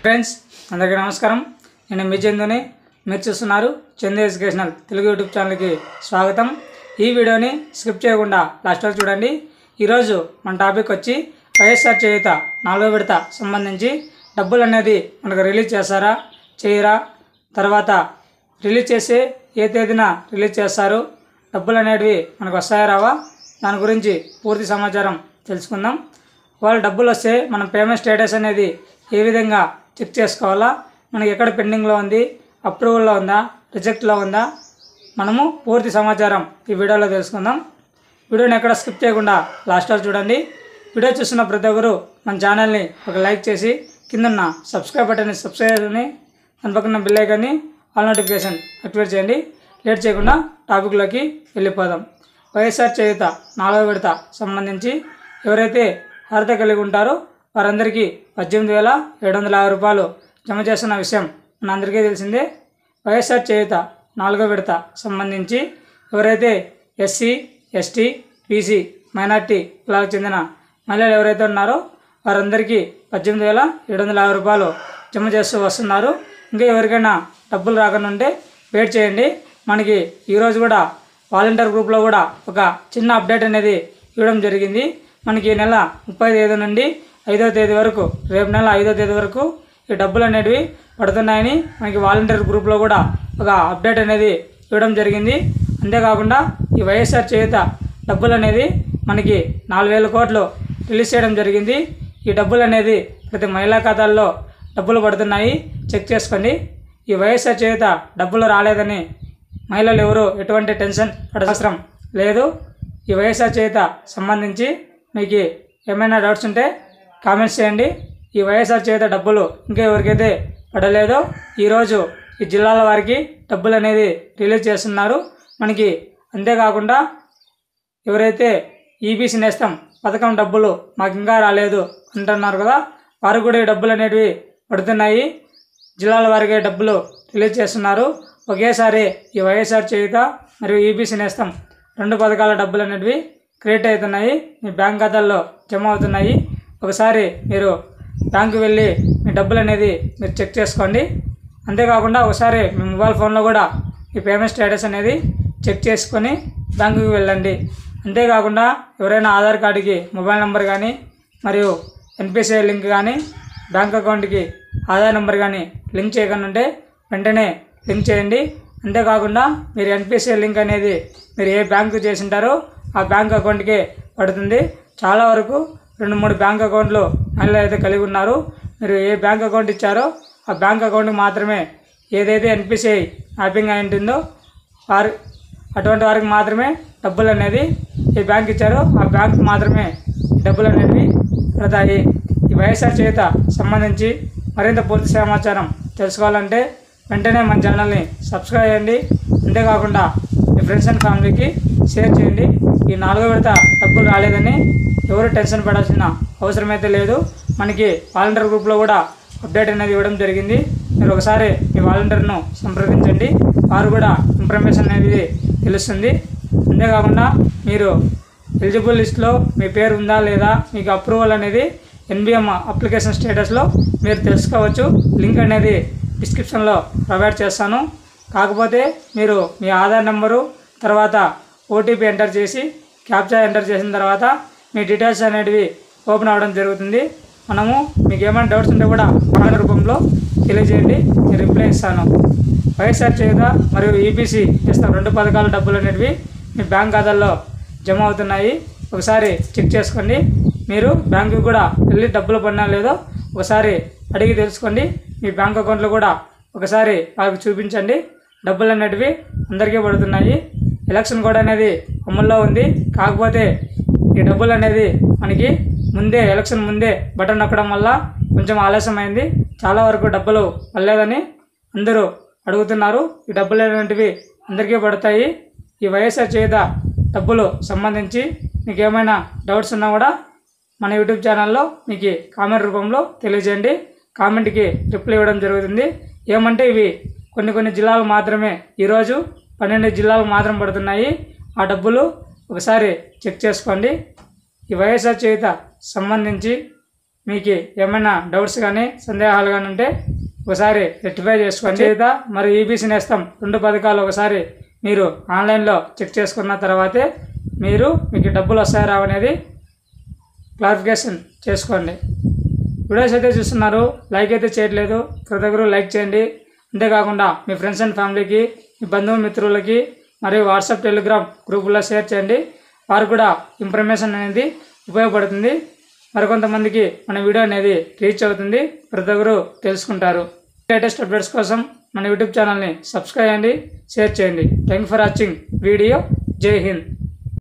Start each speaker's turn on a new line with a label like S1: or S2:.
S1: Friends అందరికీ నమస్కారం. నేను మీ చందుని. మీరు చూస్తున్నారు చందు ఎడ్యుకేషనల్ తెలుగు యూట్యూబ్ ఛానల్కి స్వాగతం. ఈ వీడియోని స్కిప్ చేయకుండా లాస్ట్ వరకు చూడండి. ఈరోజు మన టాపిక్ వచ్చి వైఎస్ఆర్ చేయూత 4వ విడత సంబంధించి డబ్బులు అనేది మనకు రిలీజ్ చేస్తారా చేయరా, తర్వాత రిలీజ్ చేసి ఏ తేదీన రిలీజ్ చేస్తారు, డబ్బులు అనేటివి మనకు వస్తాయా రావా, దాని గురించి పూర్తి సమాచారం తెలుసుకుందాం. వాళ్ళ డబ్బులు వస్తే మనం పేమెంట్ స్టేటస్ అనేది ఏ విధంగా చెక్ చేసుకోవాలా, మనకి ఎక్కడ పెండింగ్లో ఉంది, అప్రూవల్లో ఉందా, రిజెక్ట్లో ఉందా, మనము పూర్తి సమాచారం ఈ వీడియోలో తెలుసుకుందాం. వీడియోని ఎక్కడ స్కిప్ చేయకుండా లాస్ట్ వరకు చూడండి. వీడియో చూస్తున్న ప్రతి ఒక్కరు మన ఛానల్ని ఒక లైక్ చేసి కిందన్న సబ్స్క్రైబ్ బటన్ని సబ్స్క్రైబ్ చేసుకుని దాని పక్కన బెల్ ఐకాన్ని ఆల్ నోటిఫికేషన్ యాక్టివేట్ చేయండి. లేట్ చేయకుండా టాపిక్లోకి వెళ్ళిపోదాం. వైఎస్ఆర్ చేయూత 4వ విడత సంబంధించి ఎవరైతే అర్హత కలిగి ఉంటారో వారందరికీ 18,750 రూపాయలు జమ చేస్తున్న విషయం మనందరికీ తెలిసిందే. వైఎస్ఆర్ చేయూత 4వ విడత సంబంధించి ఎవరైతే ఎస్సీ, ఎస్టీ, బీసీ, మైనార్టీ కులాలకు చెందిన మహిళలు ఎవరైతే ఉన్నారో వారందరికీ 18,750 రూపాయలు జమ చేస్తూ వస్తున్నారు. ఇంకా ఎవరికైనా డబ్బులు రాకుండా ఉంటే వెయిట్ చేయండి. మనకి ఈరోజు కూడా వాలంటీర్ గ్రూప్లో కూడా ఒక చిన్న అప్డేట్ అనేది ఇవ్వడం జరిగింది. మనకి ఈ నెల 35 నుండి 5వ తేదీ వరకు, రేపు నెల 5వ తేదీ వరకు ఈ డబ్బులు అనేటివి పడుతున్నాయని మనకి వాలంటీర్ గ్రూప్లో కూడా ఒక అప్డేట్ అనేది ఇవ్వడం జరిగింది. అంతేకాకుండా ఈ వైఎస్ఆర్ చేయూత డబ్బులు అనేది మనకి 4,000 కోట్లు రిలీజ్ చేయడం జరిగింది. ఈ డబ్బులు అనేది ప్రతి మహిళా ఖాతాల్లో డబ్బులు పడుతున్నాయి, చెక్ చేసుకోండి. ఈ వైఎస్ఆర్ చేయూత డబ్బులు రాలేదని మహిళలు ఎవరు ఎటువంటి టెన్షన్ పడవసరం లేదు. ఈ వైఎస్ఆర్ చేయూత సంబంధించి మీకు ఏమైనా డౌట్స్ ఉంటే కామెంట్స్ చేయండి. ఈ వైఎస్ఆర్ చేయూత డబ్బులు ఇంకా ఎవరికైతే పడలేదో ఈరోజు ఈ జిల్లాల వారికి డబ్బులు అనేది రిలీజ్ చేస్తున్నారు మనకి. అంతేకాకుండా ఎవరైతే ఈబీసీ నేస్తం పథకం డబ్బులు మాకు ఇంకా రాలేదు అంటున్నారు కదా, వారు కూడా ఈ డబ్బులు అనేటివి పడుతున్నాయి. జిల్లాల వారికి డబ్బులు రిలీజ్ చేస్తున్నారు. ఒకేసారి ఈ వైఎస్ఆర్ చేయూత మరియు ఈబీసీ నేస్తం 2 పథకాల డబ్బులు అనేటివి క్రియేట్ అవుతున్నాయి, మీ బ్యాంక్ ఖాతాల్లో జమ అవుతున్నాయి. ఒకసారి మీరు బ్యాంకు వెళ్ళి మీ డబ్బులు అనేది మీరు చెక్ చేసుకోండి. అంతేకాకుండా ఒకసారి మీ మొబైల్ ఫోన్లో కూడా మీ పేమెంట్ స్టేటస్ అనేది చెక్ చేసుకొని బ్యాంకుకి వెళ్ళండి. అంతేకాకుండా ఎవరైనా ఆధార్ కార్డుకి మొబైల్ నెంబర్ కానీ మరియు ఎన్పిసిఐ లింక్ కానీ బ్యాంక్ అకౌంట్కి ఆధార్ నెంబర్ కానీ లింక్ చేయకుండా ఉంటే వెంటనే లింక్ చేయండి. అంతేకాకుండా మీరు ఎన్పిసిఐ లింక్ అనేది మీరు ఏ బ్యాంకు చేసింటారో ఆ బ్యాంక్ అకౌంట్కే పడుతుంది. చాలా వరకు 2-3 బ్యాంక్ అకౌంట్లు మహిళలు అయితే కలిగి ఉన్నారు. మీరు ఏ బ్యాంక్ అకౌంట్ ఇచ్చారో ఆ బ్యాంక్ అకౌంట్కి మాత్రమే ఏదైతే ఎన్పిసిఐ మ్యాపింగ్ అయి ఉంటుందో అటువంటి వారికి మాత్రమే డబ్బులు అనేది ఏ బ్యాంక్ ఇచ్చారో ఆ బ్యాంక్ మాత్రమే డబ్బులు అనేవి పడతాయి. ఈ వైఎస్ఆర్ చేయూత సంబంధించి మరింత పూర్తి సమాచారం తెలుసుకోవాలంటే వెంటనే మన ఛానల్ని సబ్స్క్రైబ్ చేయండి. అంతేకాకుండా మీ ఫ్రెండ్స్ అండ్ ఫ్యామిలీకి షేర్ చేయండి. ఈ 4వ విడత డబ్బులు రాలేదని ఎవరు టెన్షన్ పడాల్సిన అవసరం అయితే లేదు. మనకి వాలంటీర్ గ్రూప్లో కూడా అప్డేట్ అనేది ఇవ్వడం జరిగింది. మీరు ఒకసారి మీ వాలంటీర్ను సంప్రదించండి, వారు కూడా ఇన్ఫర్మేషన్ అనేది తెలుస్తుంది. అంతేకాకుండా మీరు ఎలిజిబుల్ లిస్ట్లో మీ పేరు ఉందా లేదా, మీకు అప్రూవల్ అనేది ఎన్బిఎం అప్లికేషన్ స్టేటస్లో మీరు తెలుసుకోవచ్చు. లింక్ అనేది డిస్క్రిప్షన్లో ప్రొవైడ్ చేస్తాను. కాకపోతే మీరు మీ ఆధార్ నెంబరు తర్వాత ఓటీపీ ఎంటర్ చేసి క్యాప్చా ఎంటర్ చేసిన తర్వాత మీ డీటెయిల్స్ అనేటివి ఓపెన్ అవ్వడం జరుగుతుంది. మనము మీకు ఏమైనా డౌట్స్ ఉంటే కూడా కామెంట్ రూపంలో తెలియజేయండి, నేను రిప్లై ఇస్తాను. వైఎస్ఆర్ చేయూత మరియు ఈబీసీ చేస్తున్న 2 పథకాల డబ్బులు అనేటివి మీ బ్యాంక్ ఖాతాల్లో జమ అవుతున్నాయి. ఒకసారి చెక్ చేసుకోండి. మీరు బ్యాంకుకి కూడా వెళ్ళి డబ్బులు పడినా లేదో ఒకసారి అడిగి తెలుసుకోండి. మీ బ్యాంక్ అకౌంట్లో కూడా ఒకసారి వాళ్ళకి చూపించండి. డబ్బులు అనేటివి అందరికీ పడుతున్నాయి. ఎలక్షన్ కోడ్ అనేది అమల్లో ఉంది. కాకపోతే ఈ డబ్బులు అనేది మనకి ఎలక్షన్ ముందే బటన్ నొక్కడం వల్ల కొంచెం ఆలస్యం అయింది. చాలా వరకు డబ్బులు పడలేదని అందరూ అడుగుతున్నారు. ఈ డబ్బులు అనేటివి అందరికీ పడతాయి. ఈ వైఎస్ఆర్ చేయూత డబ్బులు సంబంధించి మీకు ఏమైనా డౌట్స్ ఉన్నా కూడా మన యూట్యూబ్ ఛానల్లో మీకు కామెంట్ రూపంలో తెలియజేయండి. కామెంట్కి రిప్లై ఇవ్వడం జరుగుతుంది. ఏమంటే ఇవి కొన్ని జిల్లాలు మాత్రమే, ఈరోజు 12 జిల్లాలకు మాత్రం పడుతున్నాయి. ఆ డబ్బులు ఒకసారి చెక్ చేసుకోండి. ఈ వైఎస్ఆర్ చేయూత సంబంధించి మీకు ఏమైనా డౌట్స్ కానీ సందేహాలు కానీ ఉంటే ఒకసారి రెక్టిఫై చేసుకోండి. చేత మరియు ఈబీసీ నేస్తం 2 పథకాలు ఒకసారి మీరు ఆన్లైన్లో చెక్ చేసుకున్న తర్వాతే మీకు డబ్బులు వస్తాయో రావనేది క్లారిఫికేషన్ చేసుకోండి. వీడియోస్ అయితే చూస్తున్నారు, లైక్ అయితే చేయట్లేదు, ప్రతి ఒక్కరు లైక్ చేయండి. అంతేకాకుండా మీ ఫ్రెండ్స్ అండ్ ఫ్యామిలీకి, మీ బంధువు మిత్రులకి మరియు వాట్సాప్ టెలిగ్రామ్ గ్రూపుల్లో షేర్ చేయండి. వారు కూడా ఇన్ఫర్మేషన్ అనేది ఉపయోగపడుతుంది. మరికొంతమందికి మన వీడియో అనేది రీచ్ అవుతుంది, ప్రతి ఒక్కరు తెలుసుకుంటారు. లేటెస్ట్ అప్డేట్స్ కోసం మన యూట్యూబ్ ఛానల్ని సబ్స్క్రైబ్ చేయండి, షేర్ చేయండి. Thank you for watching video. జై హింద్.